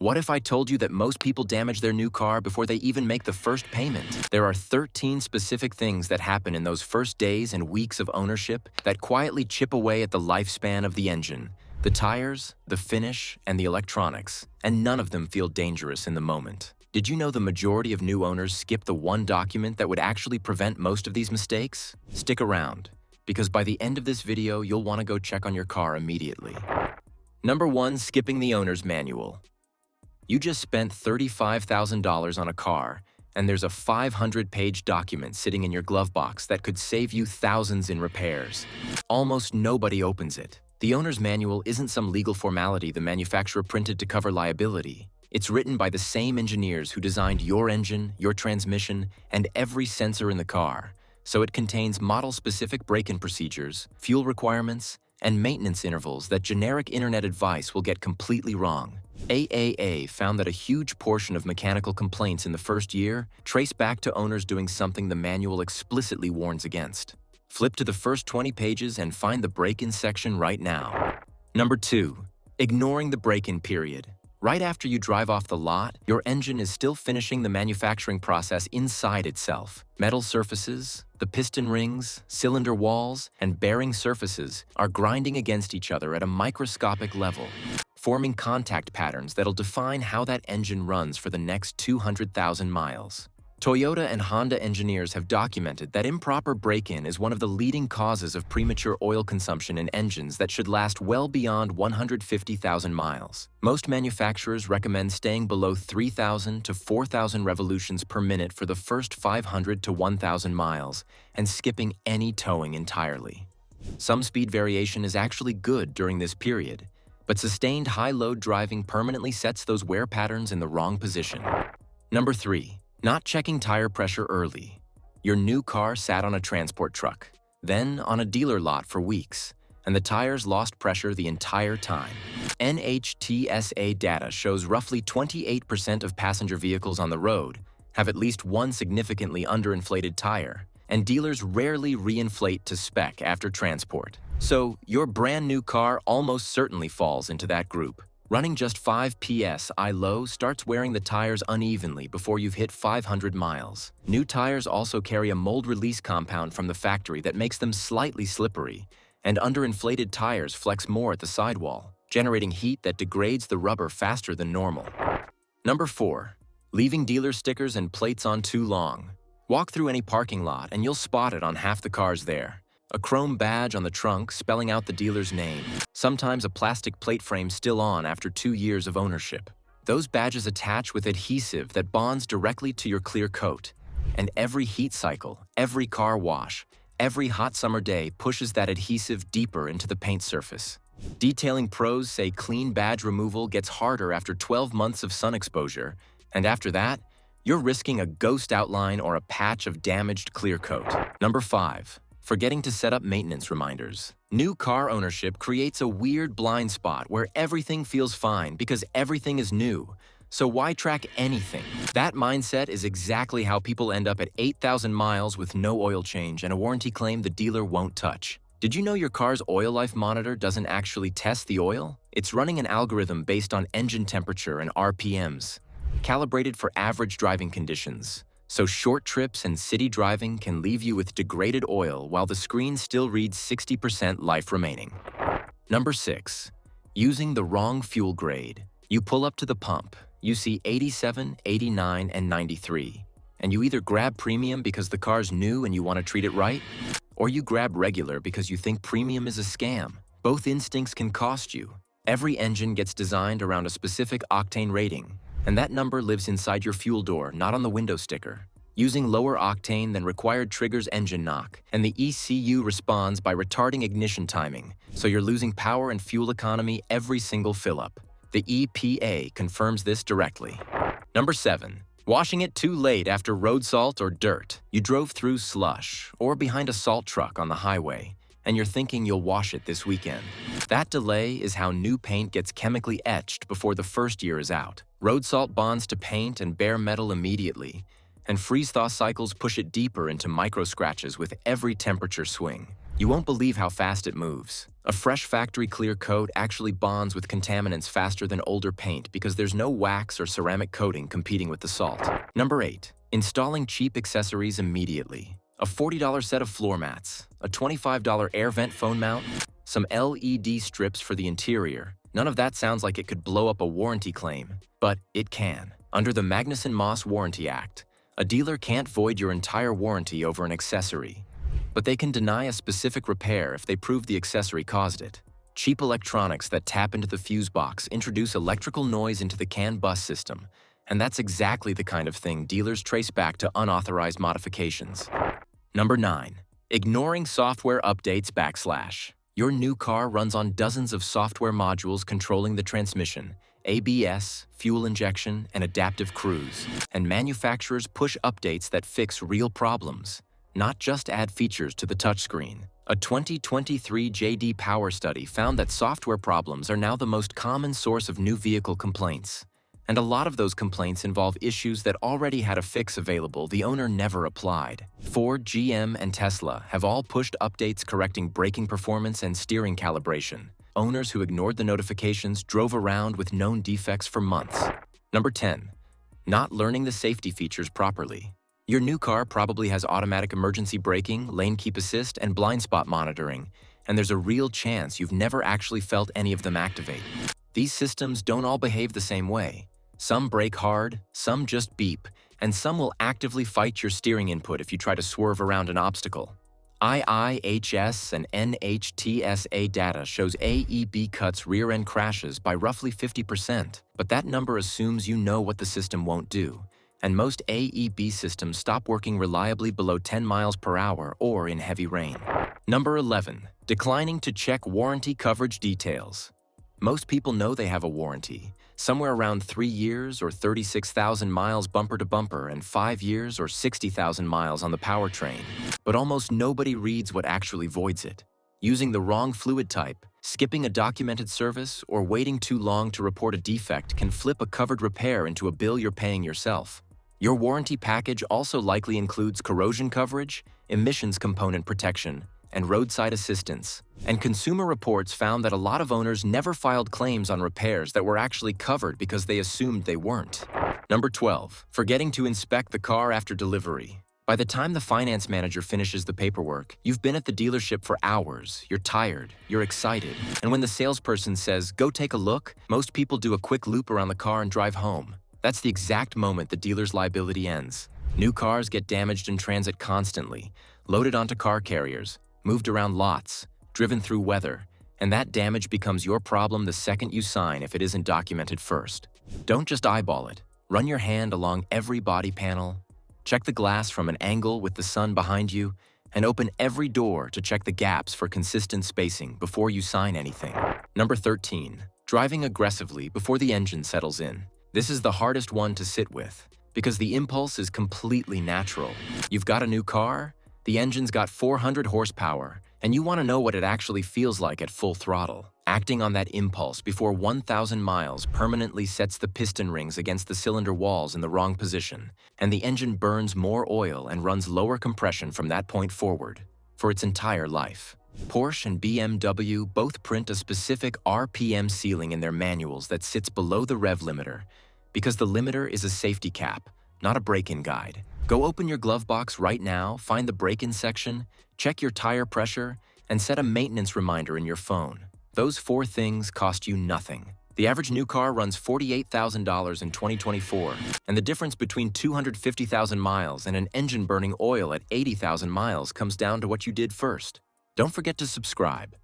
What if I told you that most people damage their new car before they even make the first payment? There are 13 specific things that happen in those first days and weeks of ownership that quietly chip away at the lifespan of the engine, the tires, the finish, and the electronics, and none of them feel dangerous in the moment. Did you know the majority of new owners skip the one document that would actually prevent most of these mistakes? Stick around, because by the end of this video, you'll want to go check on your car immediately. Number 1. Skipping the owner's manual. You just spent $35,000 on a car, and there's a 500-page document sitting in your glove box that could save you thousands in repairs. Almost nobody opens it. The owner's manual isn't some legal formality the manufacturer printed to cover liability. It's written by the same engineers who designed your engine, your transmission, and every sensor in the car, so it contains model-specific break-in procedures, fuel requirements, and maintenance intervals that generic internet advice will get completely wrong. AAA found that a huge portion of mechanical complaints in the first year trace back to owners doing something the manual explicitly warns against. Flip to the first 20 pages and find the break-in section right now. Number 2. Ignoring the break-in period. Right after you drive off the lot, your engine is still finishing the manufacturing process inside itself. Metal surfaces, the piston rings, cylinder walls, and bearing surfaces are grinding against each other at a microscopic level, forming contact patterns that'll define how that engine runs for the next 200,000 miles. Toyota and Honda engineers have documented that improper break-in is one of the leading causes of premature oil consumption in engines that should last well beyond 150,000 miles. Most manufacturers recommend staying below 3,000 to 4,000 revolutions per minute for the first 500 to 1,000 miles, and skipping any towing entirely. Some speed variation is actually good during this period, but sustained high-load driving permanently sets those wear patterns in the wrong position. Number 3. Not checking tire pressure early. Your new car sat on a transport truck, then on a dealer lot for weeks, and the tires lost pressure the entire time. NHTSA data shows roughly 28% of passenger vehicles on the road have at least one significantly underinflated tire, and dealers rarely reinflate to spec after transport. So, your brand new car almost certainly falls into that group. Running just 5 psi low starts wearing the tires unevenly before you've hit 500 miles. New tires also carry a mold release compound from the factory that makes them slightly slippery, and underinflated tires flex more at the sidewall, generating heat that degrades the rubber faster than normal. Number 4. Leaving dealer stickers and plates on too long. Walk through any parking lot and you'll spot it on half the cars there. A chrome badge on the trunk spelling out the dealer's name. Sometimes a plastic plate frame still on after 2 years of ownership. Those badges attach with adhesive that bonds directly to your clear coat. And every heat cycle, every car wash, every hot summer day pushes that adhesive deeper into the paint surface. Detailing pros say clean badge removal gets harder after 12 months of sun exposure, and after that, you're risking a ghost outline or a patch of damaged clear coat. Number 5. Forgetting to set up maintenance reminders. New car ownership creates a weird blind spot where everything feels fine because everything is new. So why track anything? That mindset is exactly how people end up at 8,000 miles with no oil change and a warranty claim the dealer won't touch. Did you know your car's oil life monitor doesn't actually test the oil? It's running an algorithm based on engine temperature and RPMs, calibrated for average driving conditions. So short trips and city driving can leave you with degraded oil while the screen still reads 60% life remaining. Number 6. Using the wrong fuel grade. You pull up to the pump, you see 87, 89, and 93, and you either grab premium because the car's new and you want to treat it right, or you grab regular because you think premium is a scam. Both instincts can cost you. Every engine gets designed around a specific octane rating, and that number lives inside your fuel door, not on the window sticker. Using lower octane than required triggers engine knock, and the ECU responds by retarding ignition timing, so you're losing power and fuel economy every single fill-up. The EPA confirms this directly. Number 7. Washing it too late after road salt or dirt. You drove through slush or behind a salt truck on the highway, and you're thinking you'll wash it this weekend. That delay is how new paint gets chemically etched before the first year is out. Road salt bonds to paint and bare metal immediately, and freeze-thaw cycles push it deeper into micro-scratches with every temperature swing. You won't believe how fast it moves. A fresh factory clear coat actually bonds with contaminants faster than older paint because there's no wax or ceramic coating competing with the salt. Number 8. Installing cheap accessories immediately. A $40 set of floor mats, a $25 air vent phone mount, some LED strips for the interior. None of that sounds like it could blow up a warranty claim, but it can. Under the Magnuson-Moss Warranty Act, a dealer can't void your entire warranty over an accessory, but they can deny a specific repair if they prove the accessory caused it. Cheap electronics that tap into the fuse box introduce electrical noise into the CAN bus system, and that's exactly the kind of thing dealers trace back to unauthorized modifications. Number 9. Ignoring software updates /. Your new car runs on dozens of software modules controlling the transmission, ABS, fuel injection, and adaptive cruise. And manufacturers push updates that fix real problems, not just add features to the touchscreen. A 2023 J.D. Power study found that software problems are now the most common source of new vehicle complaints. And a lot of those complaints involve issues that already had a fix available the owner never applied. Ford, GM, and Tesla have all pushed updates correcting braking performance and steering calibration. Owners who ignored the notifications drove around with known defects for months. Number 10. Not learning the safety features properly. Your new car probably has automatic emergency braking, lane keep assist, and blind spot monitoring, and there's a real chance you've never actually felt any of them activate. These systems don't all behave the same way. Some brake hard, some just beep, and some will actively fight your steering input if you try to swerve around an obstacle. IIHS and NHTSA data shows AEB cuts rear-end crashes by roughly 50%, but that number assumes you know what the system won't do, and most AEB systems stop working reliably below 10 miles per hour or in heavy rain. Number 11. Declining to check warranty coverage details. Most people know they have a warranty, somewhere around 3 years or 36,000 miles bumper to bumper and 5 years or 60,000 miles on the powertrain. But almost nobody reads what actually voids it. Using the wrong fluid type, skipping a documented service, or waiting too long to report a defect can flip a covered repair into a bill you're paying yourself. Your warranty package also likely includes corrosion coverage, emissions component protection, and roadside assistance. And Consumer Reports found that a lot of owners never filed claims on repairs that were actually covered because they assumed they weren't. Number 12. Forgetting to inspect the car after delivery. By the time the finance manager finishes the paperwork, you've been at the dealership for hours, you're tired, you're excited, and when the salesperson says, "Go take a look," most people do a quick loop around the car and drive home. That's the exact moment the dealer's liability ends. New cars get damaged in transit constantly, loaded onto car carriers, moved around lots, driven through weather, and that damage becomes your problem the second you sign if it isn't documented first. Don't just eyeball it. Run your hand along every body panel, check the glass from an angle with the sun behind you, and open every door to check the gaps for consistent spacing before you sign anything. Number 13. Driving aggressively before the engine settles in. This is the hardest one to sit with, because the impulse is completely natural. You've got a new car, the engine's got 400 horsepower, and you want to know what it actually feels like at full throttle. Acting on that impulse before 1,000 miles permanently sets the piston rings against the cylinder walls in the wrong position, and the engine burns more oil and runs lower compression from that point forward, for its entire life. Porsche and BMW both print a specific RPM ceiling in their manuals that sits below the rev limiter, because the limiter is a safety cap, not a break-in guide. Go open your glove box right now, find the break-in section, check your tire pressure, and set a maintenance reminder in your phone. Those 4 things cost you nothing. The average new car runs $48,000 in 2024, and the difference between 250,000 miles and an engine burning oil at 80,000 miles comes down to what you did first. Don't forget to subscribe.